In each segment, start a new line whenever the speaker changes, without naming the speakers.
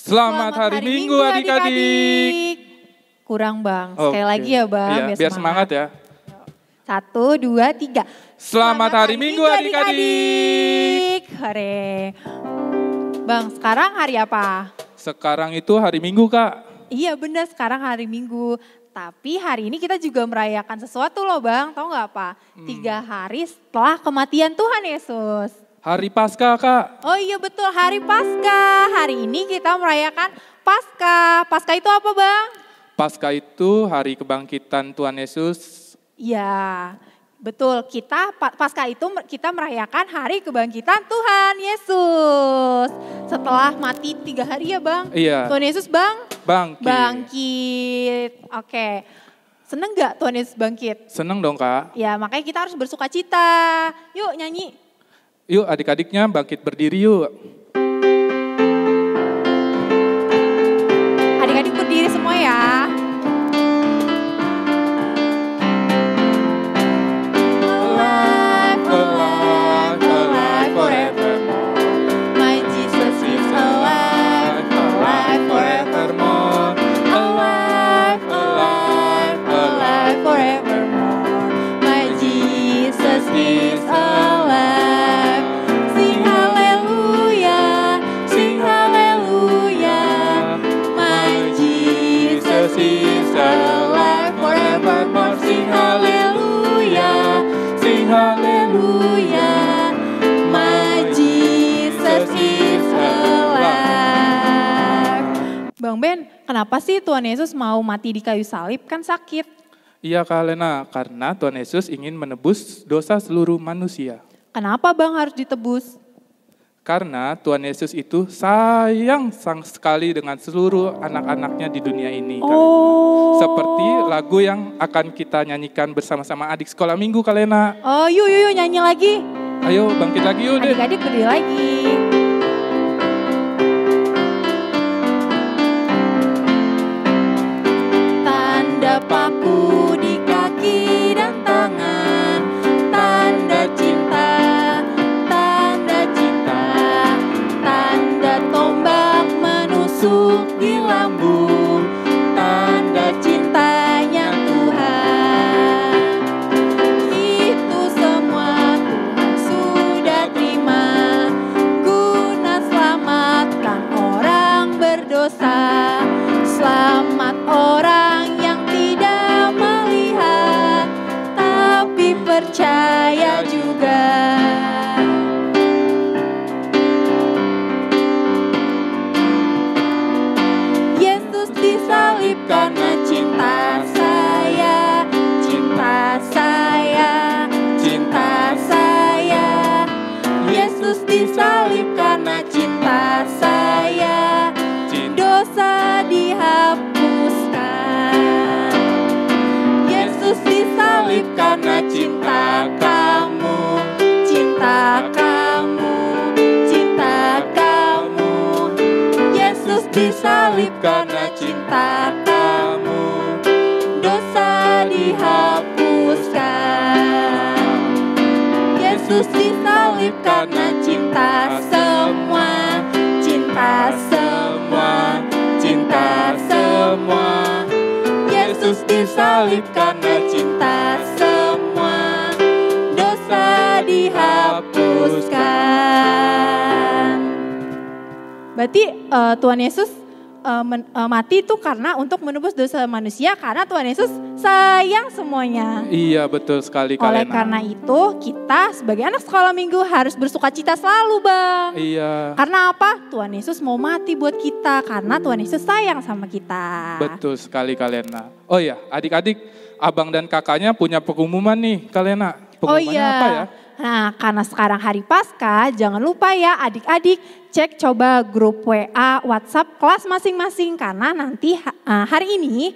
Selamat hari Minggu adik-adik.
Kurang Bang, sekali lagi ya Bang.
Iya, biar semangat ya.
1, 2, 3.
Selamat hari Minggu adik-adik.
Hore. Bang, sekarang hari apa?
Sekarang itu hari Minggu Kak.
Iya benar, sekarang hari Minggu. Tapi hari ini kita juga merayakan sesuatu loh Bang, tahu gak apa? 3 hari setelah kematian Tuhan Yesus.
Hari Paskah Kak.
Oh iya betul, hari Paskah. Hari ini kita merayakan Paskah. Paskah itu apa Bang?
Paskah itu hari kebangkitan Tuhan Yesus.
Ya, betul. Paskah itu kita merayakan hari kebangkitan Tuhan Yesus. Setelah mati 3 hari ya Bang?
Iya.
Tuhan Yesus bangkit. Oke. Seneng gak Tuhan Yesus bangkit?
Seneng dong Kak.
Ya, makanya kita harus bersuka cita. Yuk nyanyi.
Yuk adik-adiknya bangkit berdiri yuk.
Adik-adik berdiri semua ya.
Alive, alive, alive forevermore.
My Jesus is alive, alive forevermore. Alive, alive, alive forevermore. My Jesus is alive. Sing hallelujah, sing hallelujah. My Jesus is alive forevermore. Sing hallelujah, sing hallelujah. My Jesus is alive. Bang Ben, kenapa sih Tuhan Yesus mau mati di kayu salib? Kan sakit.
Iya Kak Lena, karena Tuhan Yesus ingin menebus dosa seluruh manusia.
Kenapa Bang harus ditebus?
Karena Tuhan Yesus itu sayang sekali dengan seluruh anak-anaknya di dunia ini. Kak Lena. Seperti lagu yang akan kita nyanyikan bersama-sama adik sekolah minggu Kak Lena.
Oh yuk nyanyi lagi.
Ayo bangkit lagi yuk deh.
Adik-adik berdiri lagi. Tanda paku di kaki dan tangan, tanda cinta, tanda cinta, tanda tombak menusuk di lambung, tanda cintanya Tuhan. Itu semua Tuhan sudah terima, guna selamatkan orang berdosa, selamat orang yang tidak melihat, tapi percaya juga. Yesus disalib karena cinta saya, cinta saya, cinta saya. Yesus disalib karena cinta saya, dosa dihapuskan. Yesus disalib karena cinta kamu, cinta kamu, cinta kamu. Yesus disalib karena cinta kamu, dosa dihapuskan. Yesus disalib karena cinta semua, cinta semua, cinta semua. Yesus disalib karena cinta semua, dosa dihapuskan. Berarti Tuhan Yesus mati itu karena untuk menebus dosa manusia, karena Tuhan Yesus sayang semuanya.
Iya betul sekali Kak
Oleh
Lena.
karena itu kita sebagai anak sekolah minggu harus bersuka cita selalu Bang.
Iya.
Karena apa? Tuhan Yesus mau mati buat kita karena Tuhan Yesus sayang sama kita.
Betul sekali Kak Lena. Oh iya adik-adik, abang dan kakaknya punya pengumuman nih Kak Lena. Pengumumannya apa ya?
Nah, karena sekarang hari Paskah, jangan lupa ya adik-adik cek coba grup WA, WhatsApp kelas masing-masing. Karena nanti hari ini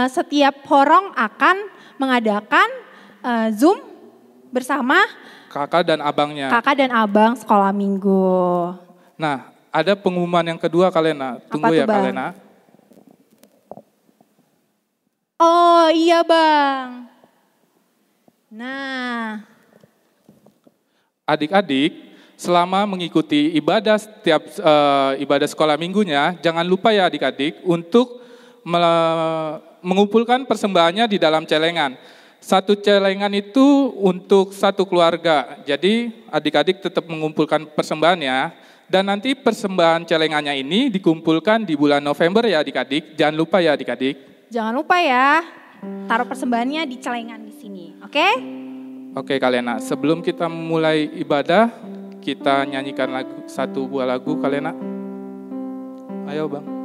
setiap horong akan mengadakan Zoom bersama
Kakak dan abangnya.
kakak dan abang sekolah minggu.
Nah, ada pengumuman yang kedua Kak Lena. Tunggu
Apa tuh,
ya Kak
Bang?
Lena.
Oh iya Bang. Nah,
Adik-adik, selama mengikuti ibadah setiap ibadah sekolah minggunya, jangan lupa ya adik-adik untuk mengumpulkan persembahannya di dalam celengan. Satu celengan itu untuk satu keluarga. Jadi adik-adik tetap mengumpulkan persembahannya. Dan nanti persembahan celengannya ini dikumpulkan di bulan November ya adik-adik. Jangan lupa ya adik-adik.
Jangan lupa ya, taruh persembahannya di celengan di sini, oke?
Oke Kalena, sebelum kita mulai ibadah, kita nyanyikan satu buah lagu Kalena. Ayo Bang.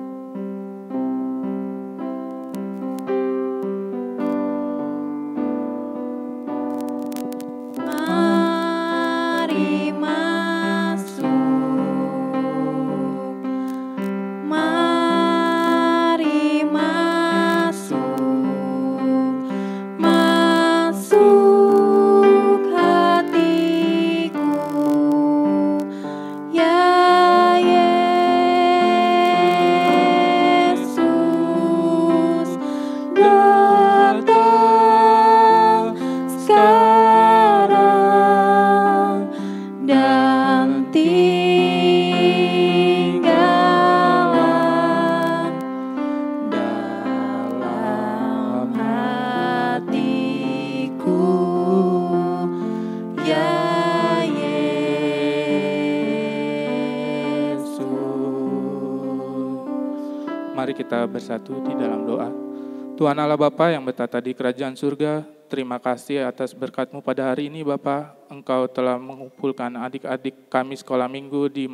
Mari kita bersatu di dalam doa. Tuhan Allah Bapa yang bertata di kerajaan surga, terima kasih atas berkat-Mu pada hari ini Bapa. Engkau telah mengumpulkan adik-adik kami sekolah minggu di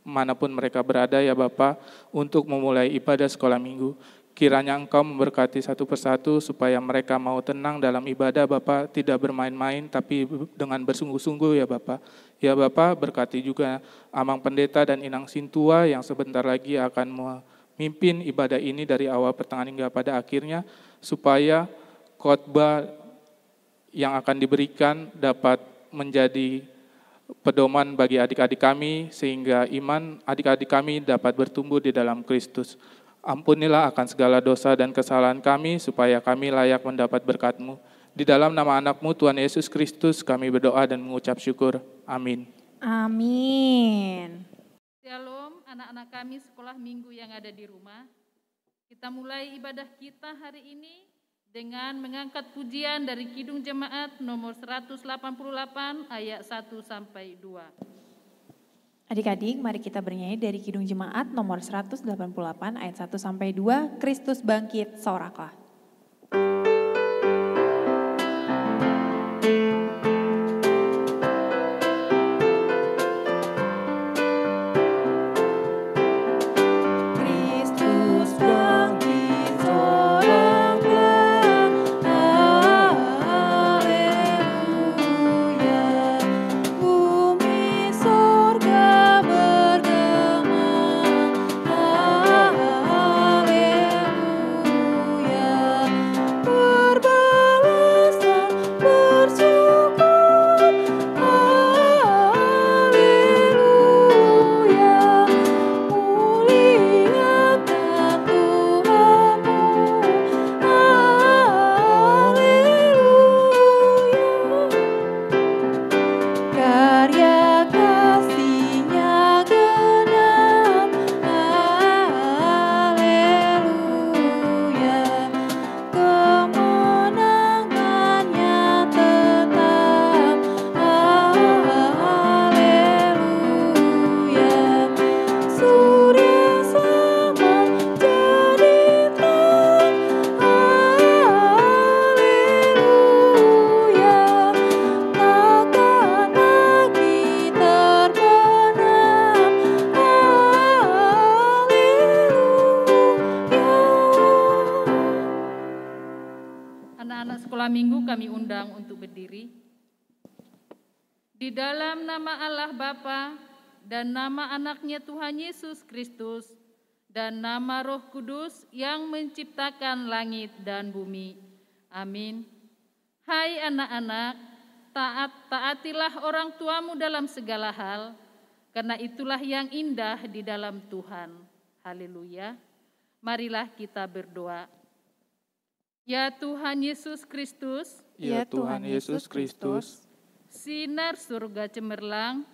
manapun mereka berada ya Bapa, untuk memulai ibadah sekolah minggu. Kiranya Engkau memberkati satu persatu supaya mereka mau tenang dalam ibadah Bapa, tidak bermain-main tapi dengan bersungguh-sungguh ya Bapa. Ya Bapa, berkati juga Amang Pendeta dan Inang Sintua yang sebentar lagi akan memimpin ibadah ini dari awal pertengahan hingga pada akhirnya, supaya khotbah yang akan diberikan dapat menjadi pedoman bagi adik-adik kami, sehingga iman adik-adik kami dapat bertumbuh di dalam Kristus. Ampunilah akan segala dosa dan kesalahan kami, supaya kami layak mendapat berkat-Mu. Di dalam nama anak-Mu Tuhan Yesus Kristus kami berdoa dan mengucap syukur. Amin.
Amin.
Shalom anak-anak kami sekolah minggu yang ada di rumah. Kita mulai ibadah kita hari ini dengan mengangkat pujian dari Kidung Jemaat nomor 188 ayat 1 sampai 2.
Adik-adik, mari kita bernyanyi dari Kidung Jemaat nomor 188 ayat 1 sampai 2, Kristus bangkit, soraklah.
Minggu kami undang untuk berdiri. Di dalam nama Allah Bapa dan nama anaknya Tuhan Yesus Kristus dan nama Roh Kudus yang menciptakan langit dan bumi. Amin. Hai anak-anak, taatilah orang tuamu dalam segala hal, karena itulah yang indah di dalam Tuhan. Haleluya. Marilah kita berdoa. Ya Tuhan Yesus Kristus,
Ya Tuhan Yesus Kristus,
sinar surga cemerlang,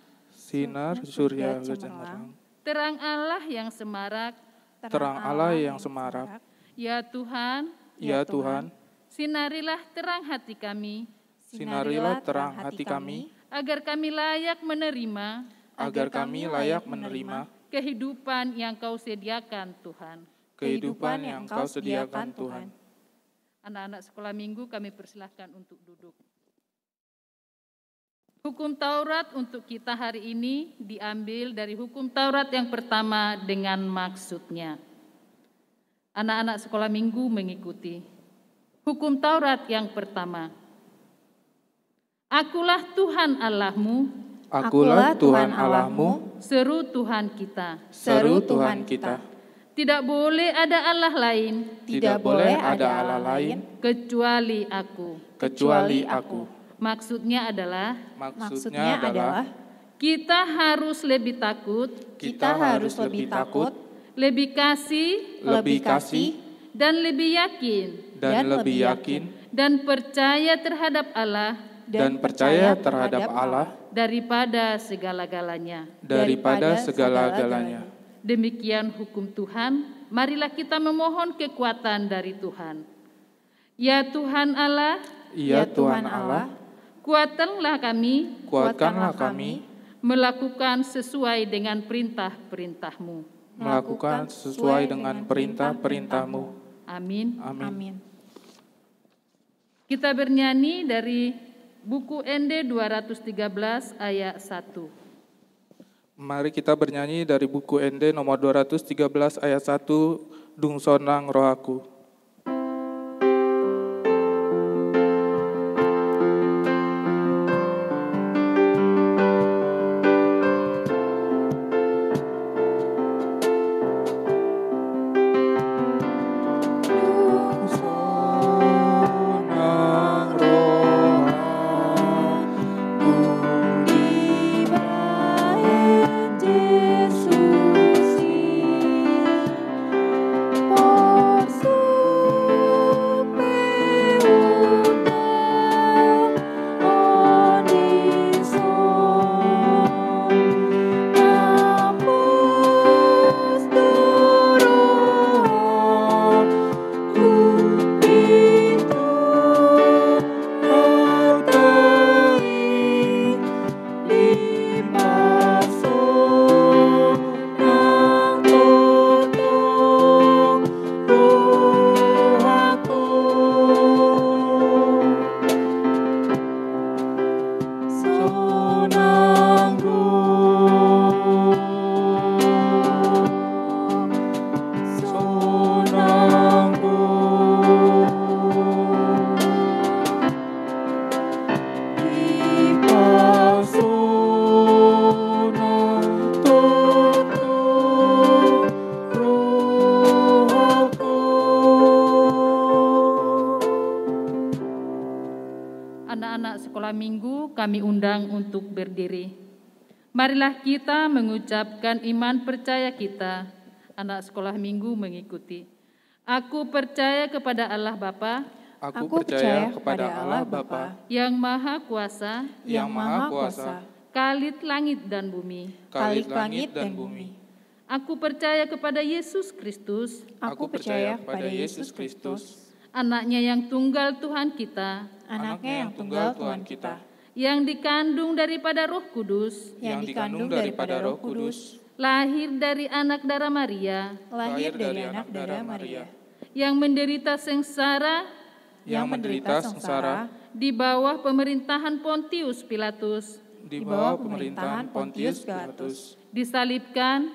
sinar surya cemerlang,
terang Allah yang semarak,
terang Allah yang semarak.
ya Tuhan,
Ya Tuhan,
sinarilah terang hati kami,
sinarilah terang hati kami,
agar kami layak menerima
agar kami layak menerima
kehidupan yang Kau sediakan Tuhan.
kehidupan yang Kau sediakan Tuhan.
Anak-anak sekolah minggu kami persilahkan untuk duduk. Hukum Taurat untuk kita hari ini diambil dari hukum Taurat yang pertama dengan maksudnya. Anak-anak sekolah minggu mengikuti. Hukum Taurat yang pertama. Akulah Tuhan Allahmu,
Akulah Tuhan Allahmu,
seru Tuhan kita.
seru Tuhan kita.
Tidak boleh ada Allah lain
Tidak boleh ada Allah lain
kecuali aku.
kecuali aku.
Maksudnya adalah
Maksudnya adalah
kita harus lebih takut,
kita harus lebih takut,
lebih kasih,
lebih kasih,
dan lebih yakin,
dan lebih yakin
dan percaya terhadap Allah
dan percaya terhadap Allah
daripada segala-galanya.
daripada segala-galanya.
Demikian hukum Tuhan, marilah kita memohon kekuatan dari Tuhan. Ya Tuhan Allah,
Ya Tuhan Allah,
kuatkanlah kami
kuatkanlah kami
melakukan sesuai dengan perintah-perintah-Mu.
melakukan sesuai dengan perintah-perintah-Mu.
Amin.
Amin.
Amin.
Kita bernyanyi dari buku ND 213 ayat 1.
Mari kita bernyanyi dari buku ND nomor 213 ayat 1, Dung Sonang Rohaku.
kami undang untuk berdiri. Marilah kita mengucapkan iman percaya kita. Anak sekolah minggu mengikuti. Aku percaya kepada Allah Bapa,
Aku percaya kepada Allah Bapa
yang Maha Kuasa,
yang Maha Kuasa,
Khalid langit dan bumi.
Khalid langit dan bumi.
Aku percaya kepada Yesus Kristus,
Aku percaya kepada Yesus Kristus,
anaknya yang tunggal Tuhan kita,
anaknya yang tunggal Tuhan kita,
yang dikandung daripada Roh Kudus,
yang dikandung daripada Roh Kudus,
lahir dari anak darah Maria,
lahir dari anak darah Maria,
yang menderita sengsara
yang menderita sengsara
di bawah pemerintahan Pontius Pilatus,
di bawah pemerintahan Pontius Pilatus,
disalibkan,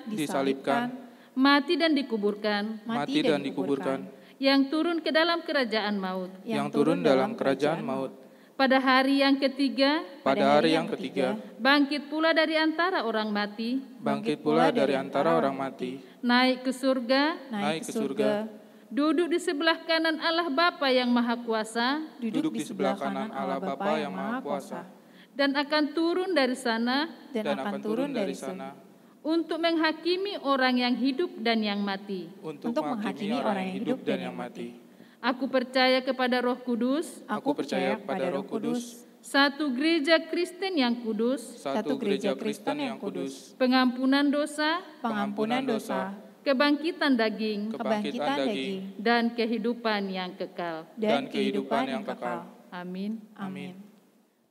mati dan dikuburkan,
mati dan dikuburkan,
yang turun ke dalam kerajaan maut.
yang turun dalam kerajaan maut.
Pada hari yang ketiga,
Pada hari yang ketiga,
bangkit pula dari antara orang mati,
bangkit pula dari antara orang mati,
naik ke surga,
naik ke surga,
duduk di sebelah kanan Allah Bapa yang Maha Kuasa,
duduk di sebelah kanan Allah Bapa yang Maha Kuasa,
dan akan turun dari sana
dan akan turun dari sana
untuk menghakimi orang yang hidup dan yang mati.
untuk menghakimi orang yang hidup dan yang mati.
Aku percaya kepada Roh Kudus,
Aku percaya kepada Roh Kudus,
satu gereja Kristen yang kudus,
satu gereja Kristen yang kudus,
pengampunan dosa,
pengampunan dosa,
kebangkitan daging,
kebangkitan daging,
dan kehidupan yang kekal.
dan kehidupan yang kekal.
Amin.
Amin.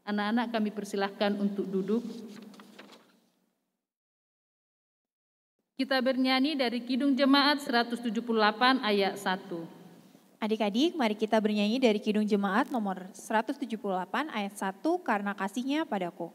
Anak-anak kami persilahkan untuk duduk. Kita bernyanyi dari Kidung Jemaat 178 ayat 1.
Adik-adik, mari kita bernyanyi dari Kidung Jemaat nomor 178 ayat 1, Karena Kasih-Nya Padaku.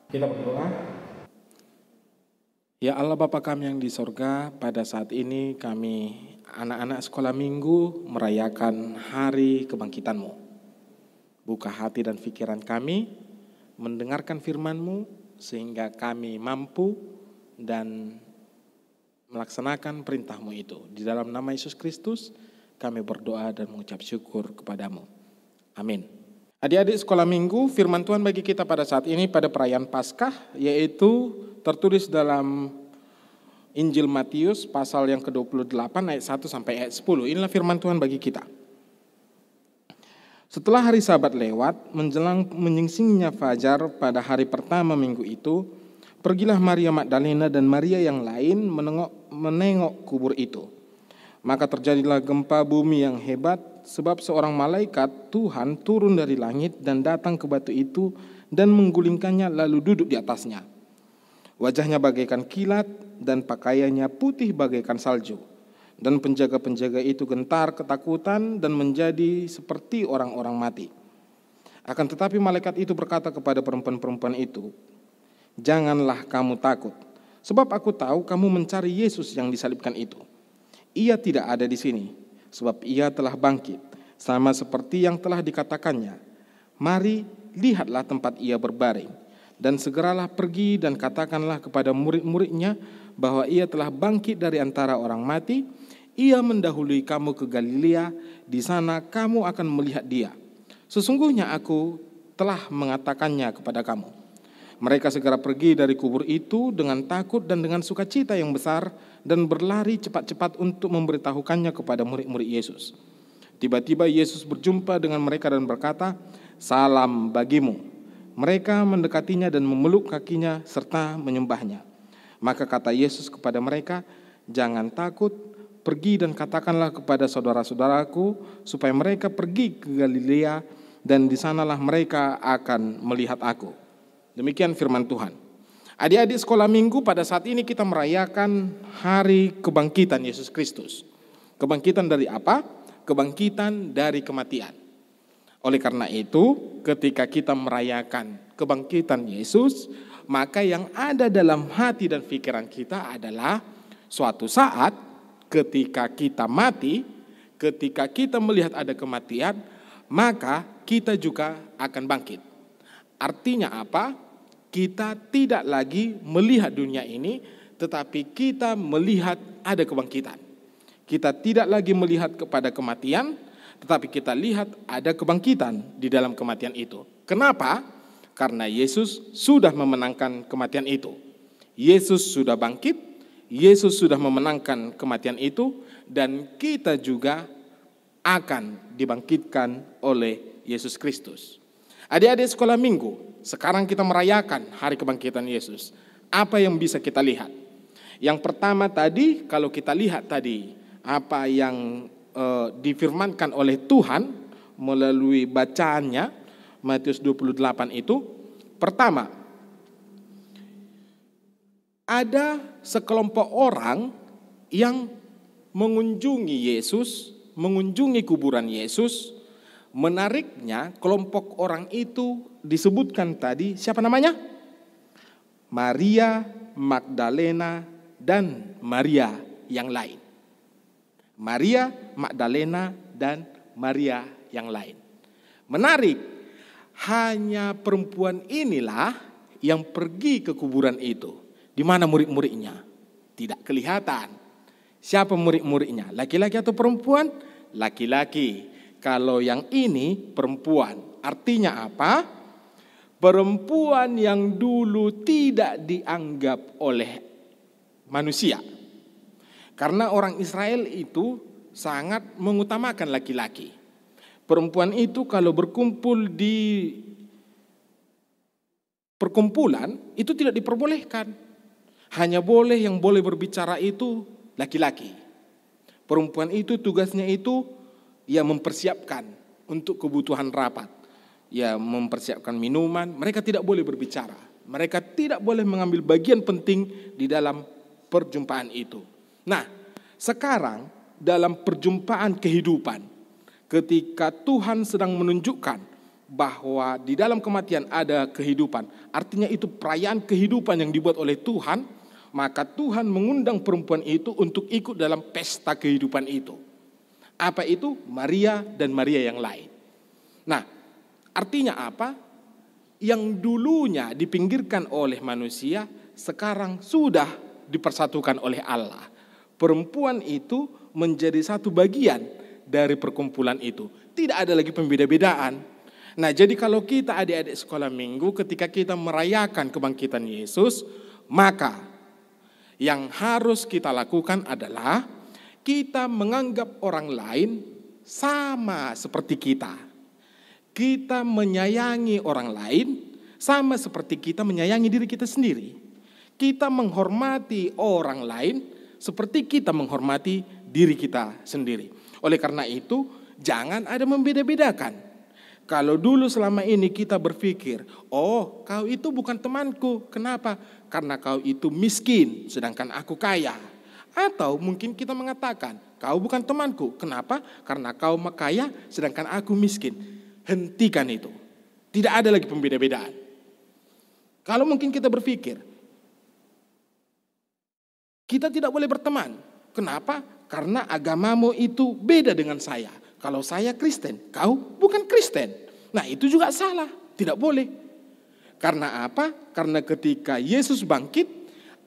Kita berdoa. Ya Allah Bapa kami yang di sorga, pada saat ini kami anak-anak sekolah minggu merayakan hari kebangkitan-Mu. Buka hati dan pikiran kami, mendengarkan firman-Mu sehingga kami mampu dan melaksanakan perintah-Mu itu. Di dalam nama Yesus Kristus kami berdoa dan mengucap syukur kepadamu. Amin. Adik-adik sekolah minggu, firman Tuhan bagi kita pada saat ini pada perayaan Paskah, yaitu tertulis dalam Injil Matius pasal yang ke-28 ayat 1 sampai ayat 10. Inilah firman Tuhan bagi kita. Setelah hari Sabat lewat, menjelang menyingsinya fajar pada hari pertama minggu itu, pergilah Maria Magdalena dan Maria yang lain menengok kubur itu. Maka terjadilah gempa bumi yang hebat, sebab seorang malaikat Tuhan turun dari langit dan datang ke batu itu dan menggulingkannya lalu duduk di atasnya. Wajahnya bagaikan kilat dan pakaiannya putih bagaikan salju. Dan penjaga-penjaga itu gentar ketakutan dan menjadi seperti orang-orang mati. Akan tetapi malaikat itu berkata kepada perempuan-perempuan itu, "Janganlah kamu takut, sebab aku tahu kamu mencari Yesus yang disalibkan itu. Ia tidak ada di sini, sebab ia telah bangkit, sama seperti yang telah dikatakannya. Mari, lihatlah tempat ia berbaring, dan segeralah pergi dan katakanlah kepada murid-muridnya bahwa ia telah bangkit dari antara orang mati. Ia mendahului kamu ke Galilea, di sana kamu akan melihat dia. Sesungguhnya aku telah mengatakannya kepada kamu." Mereka segera pergi dari kubur itu dengan takut dan dengan sukacita yang besar dan berlari cepat-cepat untuk memberitahukannya kepada murid-murid Yesus. Tiba-tiba Yesus berjumpa dengan mereka dan berkata, "Salam bagimu." Mereka mendekatinya dan memeluk kakinya serta menyembahnya. Maka kata Yesus kepada mereka, "Jangan takut, pergi dan katakanlah kepada saudara-saudaraku supaya mereka pergi ke Galilea dan di sanalah mereka akan melihat aku." Demikian firman Tuhan. Adik-adik sekolah minggu, pada saat ini kita merayakan hari kebangkitan Yesus Kristus. Kebangkitan dari apa? Kebangkitan dari kematian. Oleh karena itu, ketika kita merayakan kebangkitan Yesus, maka yang ada dalam hati dan pikiran kita adalah suatu saat ketika kita mati, ketika kita melihat ada kematian, maka kita juga akan bangkit. Artinya apa? Kita tidak lagi melihat dunia ini, tetapi kita melihat ada kebangkitan. Kita tidak lagi melihat kepada kematian, tetapi kita lihat ada kebangkitan di dalam kematian itu. Kenapa? Karena Yesus sudah memenangkan kematian itu. Yesus sudah bangkit, Yesus sudah memenangkan kematian itu, dan kita juga akan dibangkitkan oleh Yesus Kristus. Adik-adik sekolah minggu, sekarang kita merayakan hari kebangkitan Yesus. Apa yang bisa kita lihat? Yang pertama tadi, kalau kita lihat tadi apa yang difirmankan oleh Tuhan melalui bacaannya Matius 28 itu, pertama, ada sekelompok orang yang mengunjungi Yesus, mengunjungi kuburan Yesus. Menariknya, kelompok orang itu disebutkan tadi, siapa namanya? Maria Magdalena dan Maria yang lain. Maria Magdalena dan Maria yang lain. Menarik, hanya perempuan inilah yang pergi ke kuburan itu. Di mana murid-muridnya? Tidak kelihatan. Siapa murid-muridnya? Laki-laki atau perempuan? Laki-laki. Kalau yang ini perempuan. Artinya apa? Perempuan yang dulu tidak dianggap oleh manusia. Karena orang Israel itu sangat mengutamakan laki-laki. Perempuan itu kalau berkumpul di perkumpulan itu tidak diperbolehkan. Hanya boleh yang boleh berbicara itu laki-laki. Perempuan itu tugasnya itu ya mempersiapkan untuk kebutuhan rapat. Ya mempersiapkan minuman, mereka tidak boleh berbicara. Mereka tidak boleh mengambil bagian penting di dalam perjumpaan itu. Nah, sekarang dalam perjumpaan kehidupan, ketika Tuhan sedang menunjukkan bahwa di dalam kematian ada kehidupan, artinya itu perayaan kehidupan yang dibuat oleh Tuhan, maka Tuhan mengundang perempuan itu untuk ikut dalam pesta kehidupan itu. Apa itu? Maria dan Maria yang lain. Nah, artinya apa? Yang dulunya dipinggirkan oleh manusia, sekarang sudah dipersatukan oleh Allah. Perempuan itu menjadi satu bagian dari perkumpulan itu. Tidak ada lagi pembeda-bedaan. Nah, jadi kalau kita adik-adik sekolah minggu ketika kita merayakan kebangkitan Yesus, maka yang harus kita lakukan adalah kita menganggap orang lain sama seperti kita. Kita menyayangi orang lain sama seperti kita menyayangi diri kita sendiri. Kita menghormati orang lain seperti kita menghormati diri kita sendiri. Oleh karena itu, jangan ada membeda-bedakan. Kalau dulu selama ini kita berpikir, oh kau itu bukan temanku. Kenapa? Karena kau itu miskin, sedangkan aku kaya. Atau mungkin kita mengatakan, kau bukan temanku. Kenapa? Karena kau kaya, sedangkan aku miskin. Hentikan itu. Tidak ada lagi pembeda-bedaan. Kalau mungkin kita berpikir, kita tidak boleh berteman. Kenapa? Karena agamamu itu beda dengan saya. Kalau saya Kristen, kau bukan Kristen. Nah, itu juga salah, tidak boleh. Karena apa? Karena ketika Yesus bangkit,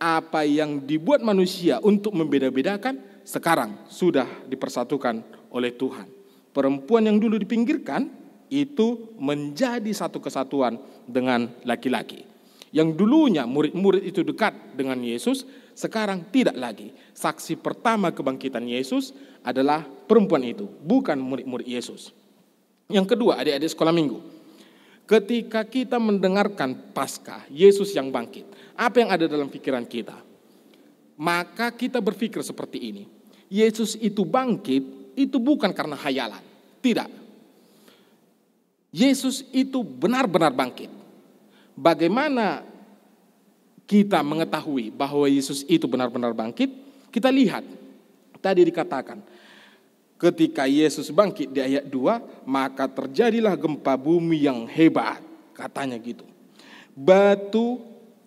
apa yang dibuat manusia untuk membeda-bedakan, sekarang sudah dipersatukan oleh Tuhan. Perempuan yang dulu dipinggirkan, itu menjadi satu kesatuan dengan laki-laki. Yang dulunya murid-murid itu dekat dengan Yesus, sekarang tidak lagi. Saksi pertama kebangkitan Yesus adalah perempuan itu, bukan murid-murid Yesus. Yang kedua, adik-adik sekolah minggu, ketika kita mendengarkan Paskah, Yesus yang bangkit, apa yang ada dalam pikiran kita? Maka kita berpikir seperti ini, Yesus itu bangkit, itu bukan karena hayalan. Tidak. Yesus itu benar-benar bangkit. Bagaimana kita mengetahui bahwa Yesus itu benar-benar bangkit? Kita lihat, tadi dikatakan, ketika Yesus bangkit di ayat 2, maka terjadilah gempa bumi yang hebat, katanya gitu. Batu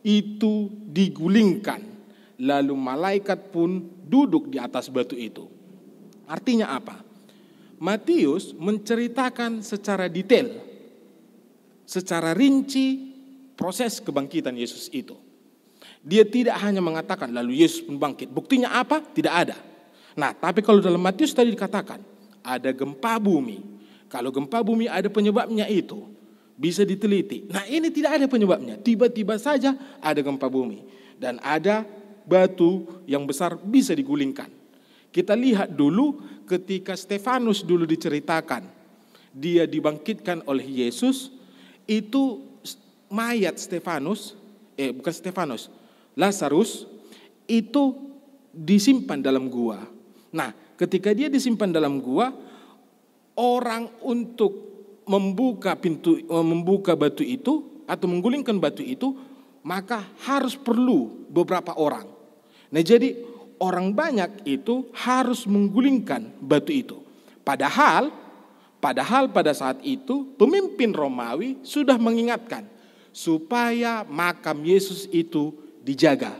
itu digulingkan, lalu malaikat pun duduk di atas batu itu. Artinya apa? Matius menceritakan secara detail, secara rinci proses kebangkitan Yesus itu. Dia tidak hanya mengatakan lalu Yesus pun bangkit. Buktinya apa? Tidak ada. Nah, tapi kalau dalam Matius tadi dikatakan ada gempa bumi. Kalau gempa bumi ada penyebabnya itu, bisa diteliti. Nah, ini tidak ada penyebabnya. Tiba-tiba saja ada gempa bumi. Dan ada batu yang besar bisa digulingkan. Kita lihat dulu ketika Stefanus dulu diceritakan. Dia dibangkitkan oleh Yesus. Itu mayat Lazarus itu disimpan dalam gua. Nah, ketika dia disimpan dalam gua, orang untuk membuka batu itu atau menggulingkan batu itu, maka harus perlu beberapa orang. Nah, jadi orang banyak itu harus menggulingkan batu itu. Padahal pada saat itu pemimpin Romawi sudah mengingatkan supaya makam Yesus itu dijaga.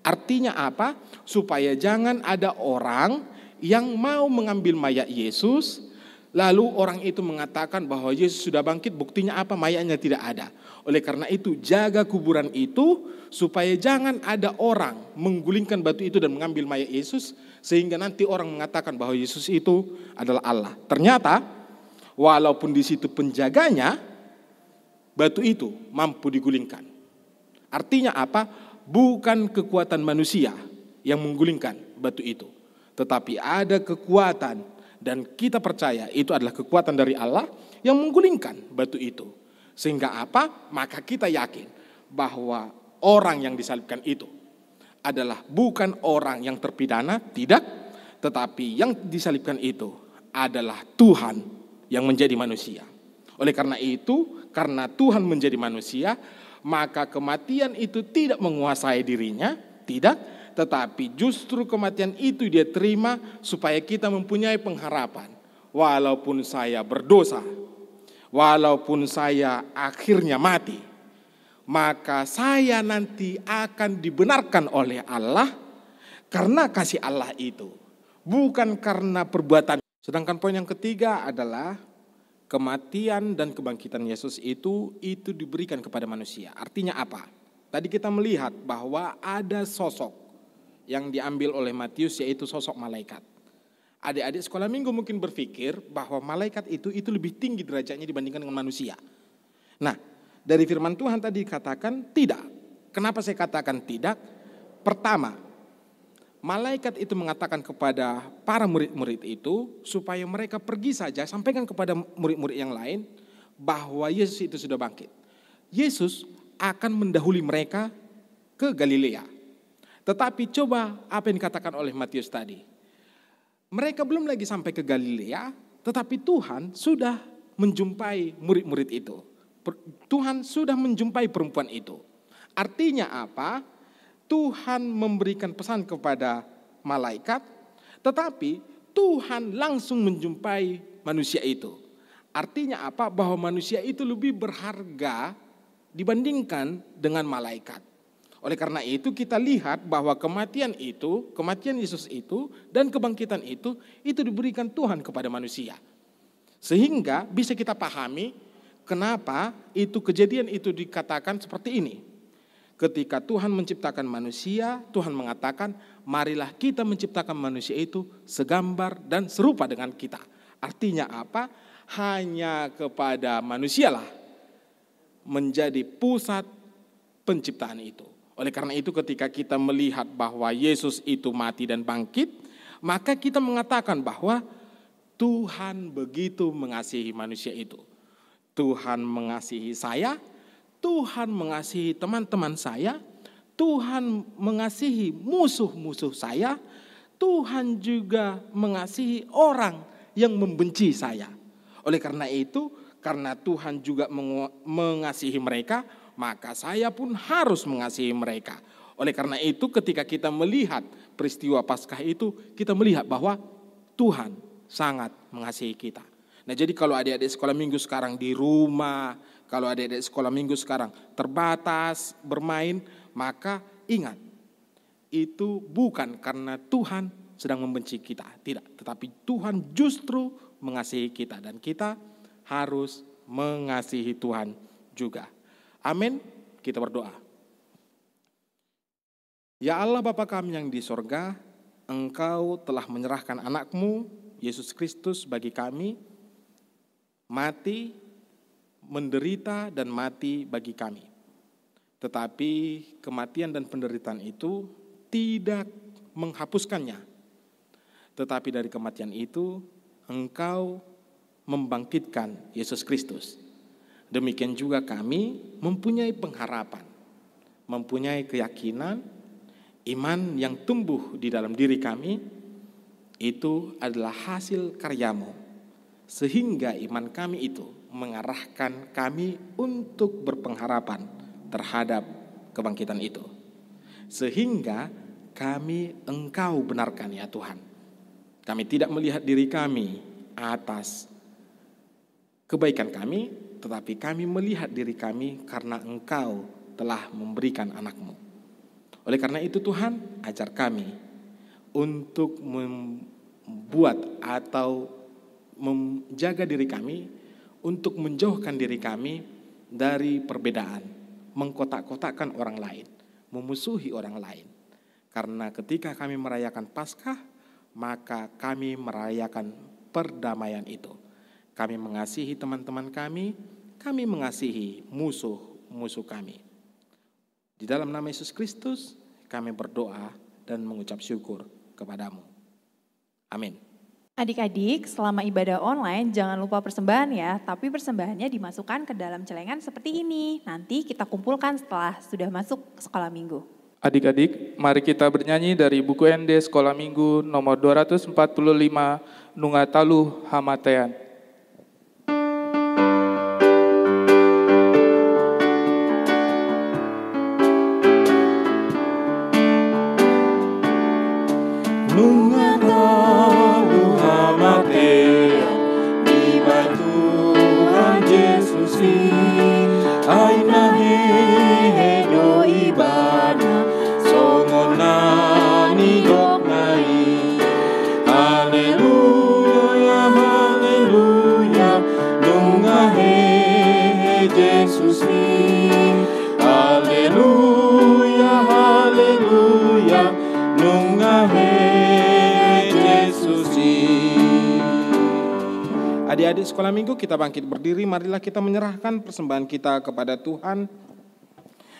Artinya apa? Supaya jangan ada orang yang mau mengambil mayat Yesus, lalu orang itu mengatakan bahwa Yesus sudah bangkit, buktinya apa? Mayatnya tidak ada. Oleh karena itu jaga kuburan itu supaya jangan ada orang menggulingkan batu itu dan mengambil mayat Yesus, sehingga nanti orang mengatakan bahwa Yesus itu adalah Allah. Ternyata walaupun di situ penjaganya, batu itu mampu digulingkan. Artinya apa? Bukan kekuatan manusia yang menggulingkan batu itu, tetapi ada kekuatan, dan kita percaya itu adalah kekuatan dari Allah yang menggulingkan batu itu. Sehingga apa? Maka kita yakin bahwa orang yang disalibkan itu adalah bukan orang yang terpidana, tidak, tetapi yang disalibkan itu adalah Tuhan yang menjadi manusia. Oleh karena itu, karena Tuhan menjadi manusia, maka kematian itu tidak menguasai dirinya, tidak, tetapi justru kematian itu dia terima supaya kita mempunyai pengharapan. Walaupun saya berdosa, walaupun saya akhirnya mati, maka saya nanti akan dibenarkan oleh Allah karena kasih Allah itu, bukan karena perbuatan. Sedangkan poin yang ketiga adalah kematian dan kebangkitan Yesus itu diberikan kepada manusia. Artinya apa? Tadi kita melihat bahwa ada sosok yang diambil oleh Matius, yaitu sosok malaikat. Adik-adik sekolah minggu mungkin berpikir bahwa malaikat itu lebih tinggi derajatnya dibandingkan dengan manusia. Nah, dari firman Tuhan tadi katakan tidak. Kenapa saya katakan tidak? Pertama, malaikat itu mengatakan kepada para murid-murid itu supaya mereka pergi saja, sampaikan kepada murid-murid yang lain bahwa Yesus itu sudah bangkit. Yesus akan mendahului mereka ke Galilea. Tetapi coba apa yang dikatakan oleh Matius tadi. Mereka belum lagi sampai ke Galilea, tetapi Tuhan sudah menjumpai murid-murid itu. Tuhan sudah menjumpai perempuan itu. Artinya apa? Tuhan memberikan pesan kepada malaikat, tetapi Tuhan langsung menjumpai manusia itu. Artinya apa? Bahwa manusia itu lebih berharga dibandingkan dengan malaikat. Oleh karena itu kita lihat bahwa kematian Yesus itu dan kebangkitan itu diberikan Tuhan kepada manusia. Sehingga bisa kita pahami kenapa itu kejadian itu dikatakan seperti ini. Ketika Tuhan menciptakan manusia, Tuhan mengatakan, marilah kita menciptakan manusia itu segambar dan serupa dengan kita. Artinya apa? Hanya kepada manusialah menjadi pusat penciptaan itu. Oleh karena itu ketika kita melihat bahwa Yesus itu mati dan bangkit, maka kita mengatakan bahwa Tuhan begitu mengasihi manusia itu. Tuhan mengasihi saya, Tuhan mengasihi teman-teman saya, Tuhan mengasihi musuh-musuh saya, Tuhan juga mengasihi orang yang membenci saya. Oleh karena itu, karena Tuhan juga mengasihi mereka, maka saya pun harus mengasihi mereka. Oleh karena itu ketika kita melihat peristiwa Paskah itu, kita melihat bahwa Tuhan sangat mengasihi kita. Nah, jadi kalau adik-adik sekolah minggu sekarang di rumah, kalau adik-adik sekolah minggu sekarang terbatas bermain, maka ingat, itu bukan karena Tuhan sedang membenci kita, tidak. Tetapi Tuhan justru mengasihi kita dan kita harus mengasihi Tuhan juga. Amin, kita berdoa. Ya Allah Bapa kami yang di sorga, Engkau telah menyerahkan anak-Mu, Yesus Kristus bagi kami, mati, menderita dan mati bagi kami. Tetapi kematian dan penderitaan itu tidak menghapuskannya. Tetapi dari kematian itu Engkau membangkitkan Yesus Kristus. Demikian juga kami mempunyai pengharapan, mempunyai keyakinan, Iman yang tumbuh di dalam diri kami itu adalah hasil karyamu, sehingga iman kami itu mengarahkan kami untuk berpengharapan terhadap kebangkitan itu. Sehingga kami Engkau benarkan ya Tuhan. Kami tidak melihat diri kami atas kebaikan kami, tetapi kami melihat diri kami karena Engkau telah memberikan anak-Mu. Oleh karena itu Tuhan, ajar kami untuk membuat atau menjaga diri kami, untuk menjauhkan diri kami dari perbedaan, mengkotak-kotakkan orang lain, memusuhi orang lain. Karena ketika kami merayakan Paskah, maka kami merayakan perdamaian itu. Kami mengasihi teman-teman kami mengasihi musuh-musuh kami. Di dalam nama Yesus Kristus, kami berdoa dan mengucap syukur kepadamu. Amin.
Adik-adik, selama ibadah online jangan lupa persembahan ya, tapi persembahannya dimasukkan ke dalam celengan seperti ini. Nanti kita kumpulkan setelah sudah masuk sekolah minggu.
Adik-adik, mari kita bernyanyi dari buku ND Sekolah Minggu nomor 245, Nungatalu Hamatean.
Nungatalu hamatea di Tuhan Yesus aina hedo ibana songonani doknai. Haleluya haleluya nungahe Yesus haleluya haleluya nungahe. Adik-adik sekolah minggu, kita bangkit berdiri, marilah kita menyerahkan persembahan kita kepada Tuhan.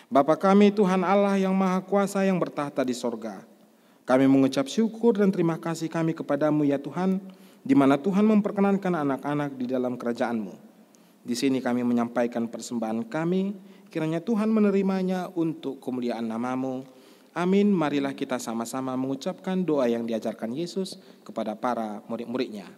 Bapa kami, Tuhan Allah yang Maha Kuasa yang bertahta di sorga. Kami mengucap syukur dan terima kasih kami kepadamu ya Tuhan, di mana Tuhan memperkenankan anak-anak di dalam kerajaan-Mu. Di sini kami menyampaikan persembahan kami, kiranya Tuhan menerimanya untuk kemuliaan nama-Mu. Amin. Marilah kita sama-sama mengucapkan doa yang diajarkan Yesus kepada para murid-muridnya.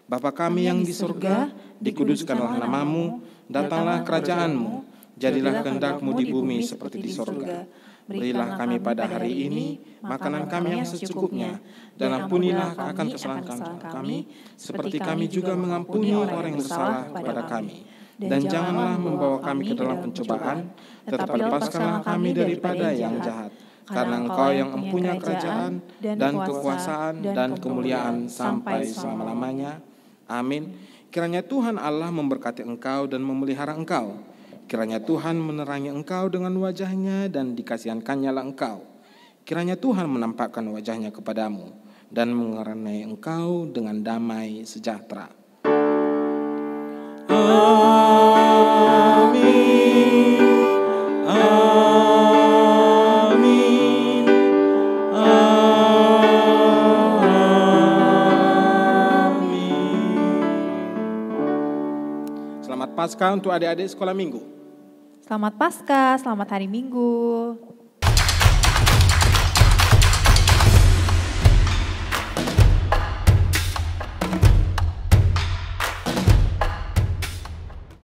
Bapa kami yang di surga, dikuduskanlah nama-Mu, datanglah kerajaan-Mu, jadilah kehendak-Mu di bumi seperti di surga. Berilah kami pada hari ini makanan kami yang secukupnya, dan ampunilah akan kesalahan kami, seperti kami juga mengampuni orang yang bersalah kepada kami. Dan janganlah membawa kami ke dalam pencobaan, tetapi lepaskanlah kami daripada yang jahat. Karena Engkau yang mempunyai kerajaan dan kekuasaan dan kemuliaan sampai selama-lamanya. Amin. Kiranya Tuhan Allah memberkati engkau dan memelihara engkau. Kiranya Tuhan menerangi engkau dengan wajahnya dan dikasihankannya engkau. Kiranya Tuhan menampakkan wajahnya kepadamu dan mengerenai engkau dengan damai sejahtera. Amin. Amin. Selamat Paskah untuk adik-adik sekolah minggu.
Selamat Paskah, selamat hari Minggu.